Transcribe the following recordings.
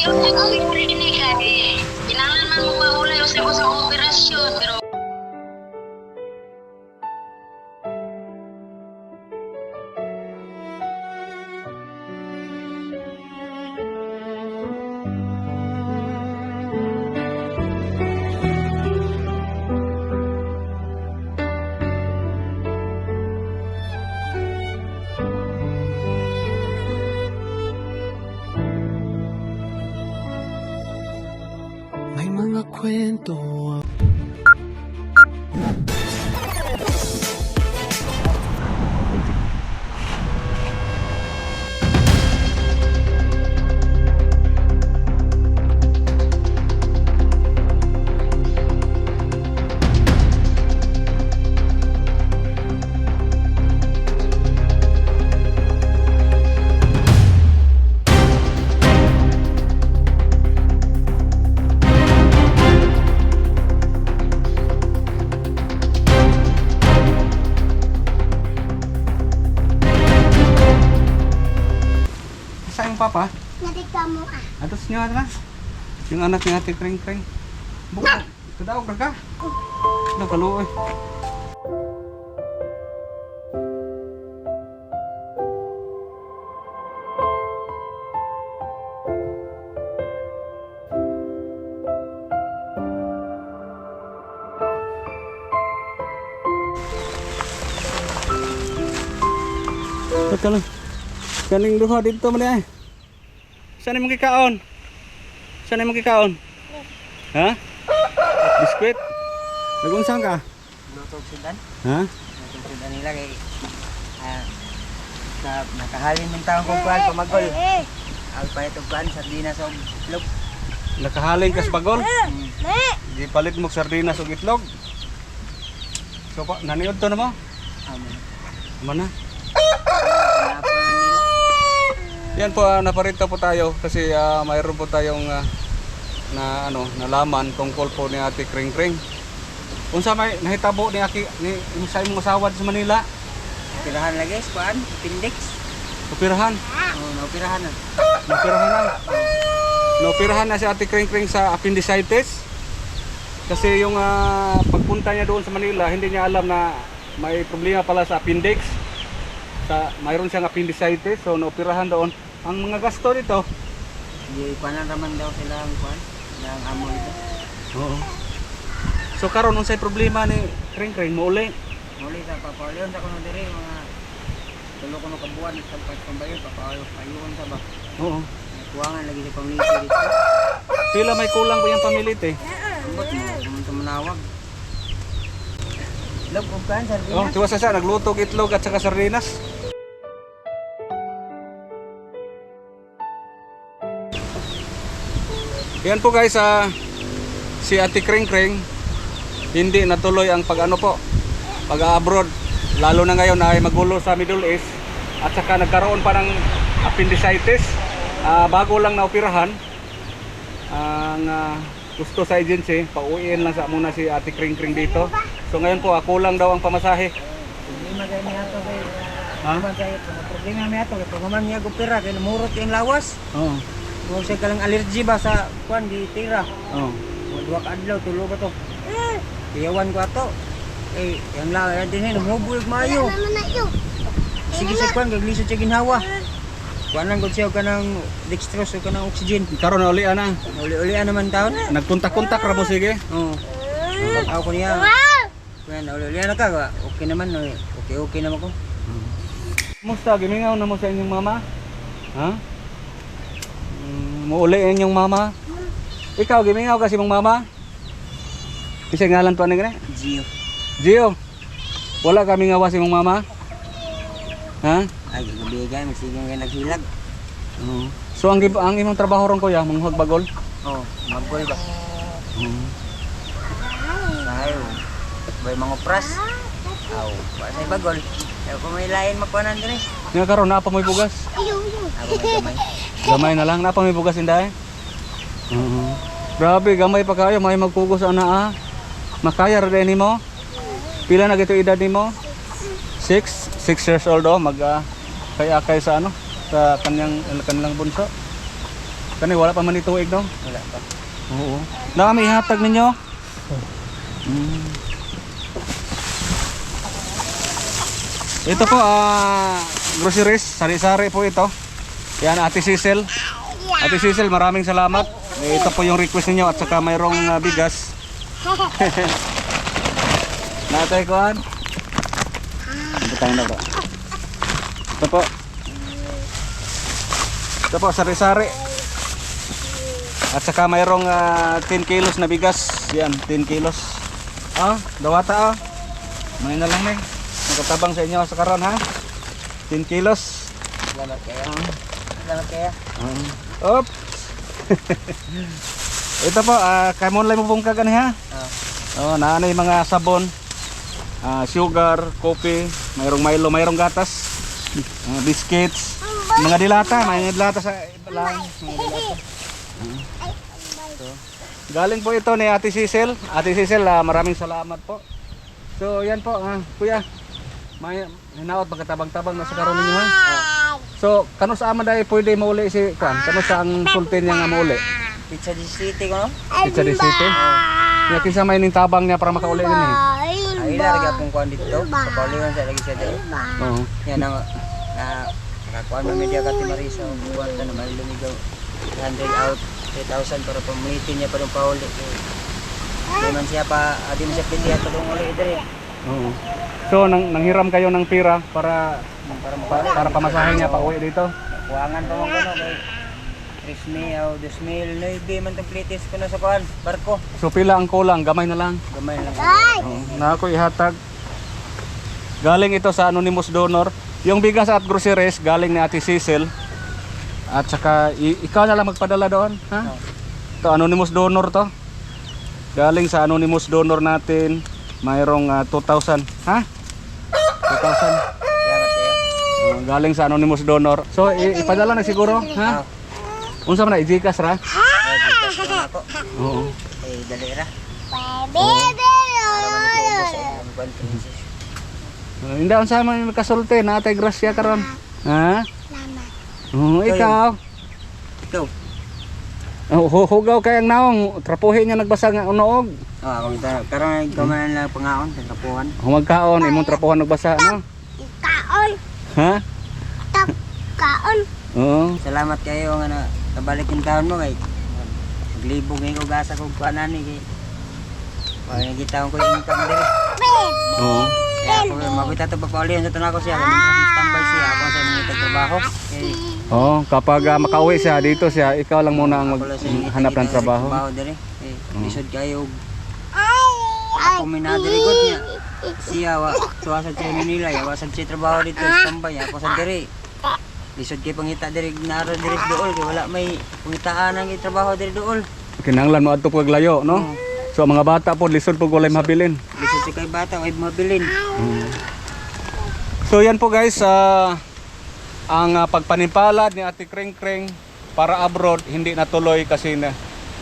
yung clinic ay kailangan man mo mahulay o sa operasyon pero may mga kwento. Saan yung papa? Nadikta mo Atos niya na. Yung anak ni Ate Kring Kring. Buka, tadaog na ka. Nakaluoy. Teka lang. Kaning duha dito man ay. Saan mo kikaon? Saan mo kikaon? Ha? Biskuit. Nagunsang ka? Lutog sudan. Ha? Lutog sudan nila kay nakahalin ng taong kong kuhan pamagol. Alpay ito kuhan, sardinas o itlog. Nakahalin kas bagol. Di palit mo sardinas ug itlog. So pa naniod to na mo? Amen. Mana? Pinapon nila. Yan po naparito po tayo kasi mayroon po tayong na nalaman tungkol po ni Ate Kring Kring. Unsa may nahitabo ni sa imong asawa sa Manila? Pirahan lagi, kuhan, appendix. Operahan. Oo, naupirahan na. Naoperahan na. Naoperahan na si Ate Kring Kring sa appendicitis. Kasi yung pagpunta niya doon sa Manila, hindi niya alam na may problema pala sa appendix. Mayroon siyang appendicitis, so naoperahan doon. Ang mga gasto dito. Di kuhanan raman daw sila ang kuhan, ng amo ito. Oo. So karon unsay problema ni Kring Kring mo uli? Muli sa papaulion sa kuno diri mga tulo kuno ka buwan sa pagpambayon papaulion sa ba. Oo. Kuwangan lagi sa community dito. Pila may kulang po yung pamilit eh. Ambot mo, kumunta manawag. Itlog o kuhan, sardinas. Oh, tiwas sa naglutog itlog at saka sardinas. Yan po guys, si Ate Kring Kring hindi natuloy ang pag-abroad, lalo na ngayon ay magulo sa Middle East at saka nagkaroon pa ng appendicitis. Bago lang naoperahan ang gusto sa agency, pauwiin lang sa muna si Ate Kring Kring dito. So ngayon po kulang daw ang pamasahe. Problema kay niya to kay Ha? problema niya to kay pamaman niya gupira kay namurot yung lawas. Oo. Mo siya kalang allergy ba sa kuan di tira. Oo. Duwa ka adlaw tulo ba to. Iyawan ko ato. Eh, yang lawas din namubul mayo. naman na yun. Sige sa kuan kay lisod siya ginhawa. Kuan lang gud siya kanang dextrose o kanang oxygen. Karon na uli ana. Uli-ulian naman taon. Nagkontak-kontak ra mo sige. Oo. Ako niya. Kuan uli-ulian na ka. Okay naman. Okay naman ko. Musta gimingaw na mo sa inyong mama? Ha? Muuli inyong mama? Ikaw gimingaw kasi mong mama? Kasi ngalan pa ni gani? Gio. Gio. Wala kami ngawa si mong mama? Ha? Ay, gabigay magsigang kay naghilag. Oo. So ang imong trabaho ron kuya, manghug bagol? Oh, maggol ba? Oo. Sayo. Bay mga pras. Aw, wa say bagol. Ay ko may lain makuanan dire. Nga karon na pa mo'y bugas. Ayaw, ayaw. Ako may gamay. Gamay na lang na pa may bugas inday. Oo. Grabe gamay pa kayo, may magpugos ana Makaya ra din nimo? Pila na gito edad nimo? 6 years old oh, mag kaya sa sa kanilang bunso. Kani wala pa man ituig no? Wala pa. Oo. Dami ihatag ninyo. Ito po groceries, sari-sari po ito. Yan Ate Cecil. Ate Cecil, maraming salamat. Ito po yung request niyo at saka mayroong bigas. Natay kuan. Ito tayo na bro. Ito po. Ito po sari-sari. At saka mayroong 10 kilos na bigas. Yan, 10 kilos. Dawata May na lang na. Nakatabang sa inyo sa karon ha. 10 kilos. Salamat kayo. Salamat kayo. Op. Ito po, kamon lang mo pong kagani ha. Naano yung mga sabon, sugar, coffee, mayroong Milo, mayroong gatas, biscuits, mga dilata, may dilata sa lang. Galing po ito ni Ate Cecil. Ate Cecil, maraming salamat po. So yan po, kuya. May hinaot pagkatabang-tabang na sa karon ninyo ha. So kano sa ama dai pwede mauli si kuan? Kano sa ang sultin niya nga mauli? Pizza di City ko no? Pizza di City. Ya kinsa may ning tabang niya para makauli din eh. Ay larga akong kuan dito. Sa Pauliwan sa lagi siya dito. Oo. Yan ang nakakuan mo media ka ti Marisa buwan na naman lumigaw 100 out 3,000 para pamulitin niya pa ng pauli. Di man siya pa adi man siya piti ato dong uli dire. Oo. So nanghiram kayo ng pira para pamasahin niya pa uwi dito. Kuangan pa mo kuno kay 3,000 o 2,000 9 man tong plitis ko na sa kuan barko. So pila ang kulang, gamay na lang. Gamay lang. Na ako ihatag. Galing ito sa anonymous donor. Yung bigas at groceries galing ni Ate Cecil. At saka ikaw na lang magpadala doon, ha? Ito anonymous donor to. Galing sa anonymous donor natin, mayroong 2,000, ha? 2,000. Salamat kayo. Galing sa anonymous donor. So ipadala na siguro, ha? Unsa man na i-Gcash ra? Dito na ako. Oo. Dali ra. Hindi unsa man kasulti na tay grasya karon. Ha? Ikaw. Ikaw. Hugaw kay ang naong trapuhin niya nagbasa nga unoog. Kung karon ikaw man lang pangaon sa trapuhan. Humagkaon imong trapuhan nagbasa no? Kaon. Ha? Kaon. Oo. Salamat kayo nga na kabalik yung taon mo kay naglibog ngayon ko gasa kong kuanani kay nakikita ko yung income din. Oo. Kaya ako mabita ito pagpaulihan sa tanako siya kaya standby siya ako sa mga trabaho. Oo, kapag makauwi siya dito siya, ikaw lang muna ang maghanap ng trabaho. Lisod kayo. Ako minadiri god niya. Siya tuwasan siya Manila, yawasan siya trabaho dito, standby ako sa diri. Lisod kay pangita diri naro diri dool kay wala may pangitaan ang trabaho diri dool. Kinahanglan mo adto pag layo, no? So mga bata po lisod pag walay mabilin. Lisod si kay bata ay mabilin. So yan po guys, ang pagpanipalad ni Ate Kring Kring para abroad hindi natuloy kasi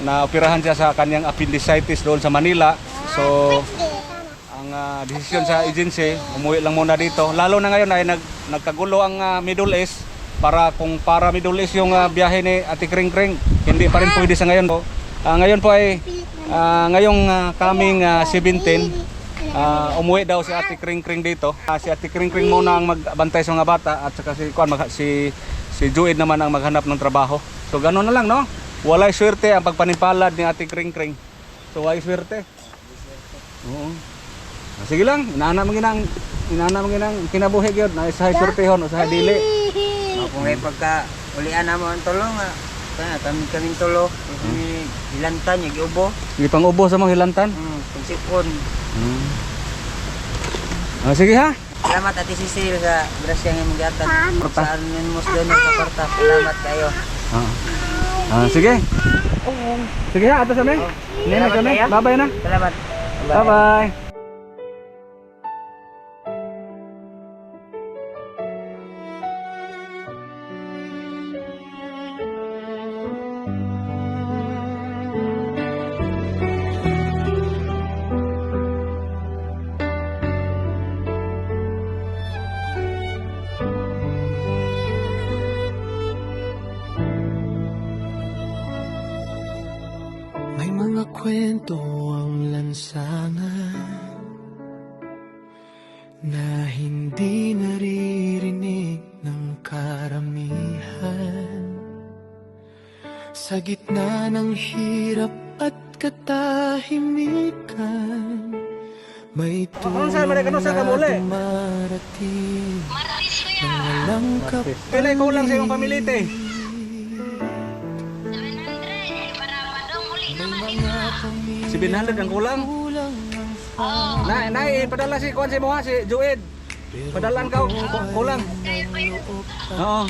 naoperahan siya sa kanyang appendicitis doon sa Manila. So ang desisyon sa agency, umuwi lang muna dito. Lalo na ngayon ay nagkagulo ang Middle East. Para Middle East yung biyahe ni Ate Kring Kring, hindi pa rin pwede sa ngayon po. Ngayon po ay ngayong coming 17, umuwi daw si Ate Kring Kring dito. Si Ate Kring Kring muna ang magbantay sa mga bata at saka si Juid naman ang maghanap ng trabaho. So ganoon na lang, no? Walay swerte ang pagpanipalad ni Ate Kring Kring. So walay swerte. Oo. Sige lang, inana mo ginang kinabuhi gyud na sa swertehon o sa dili. Kung ay pagka ulian na mo ang tulong kaming tulo hilantan yung giubo. Di pang ubo sa mga hilantan. Pagsipon. Sige ha. Salamat Ate Cecil sa grasya nga magatan. Sa anonymous donor sa kwarta. Salamat kayo. Sige. Sige ha, ato sa mi. Bye-bye na. Salamat. Bye-bye. mga kwento ang lansangan na hindi naririnig ng karamihan. Sa gitna ng hirap at katahimikan, may Ano sa Amerikano sa kamuli? dumarating Martis ko na yan. walang kapalit. Kailan kulang sa iyong pamilite? 700. Para padong uli naman Mga ito. 700 ang kulang. kulang ang Padala si Kuan si mo ha, si Joed. Padalan ka kulang. Kaya pa yun. Oo.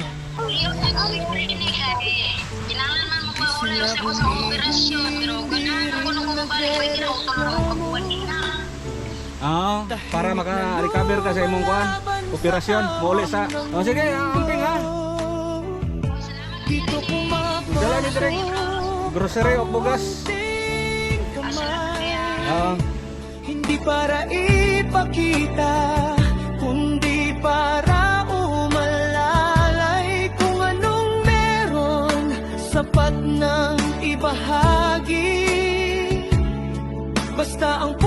Yung nag-uwi rin kay. Kailangan man mo mahuli ko sa operasyon. Pero ganahan ako nung kumabalik. May kinauto lang ako pagbuwan nila. Oo, para maka-recover ka sa imong kuan. Operasyon, muli sa. Oh, sige, amping ha. dito Dala ni direk. Grocery o bugas. Oo. Hindi para ipakita, kundi para umalalay kung anong meron, sapat ng ibahagi. Basta ang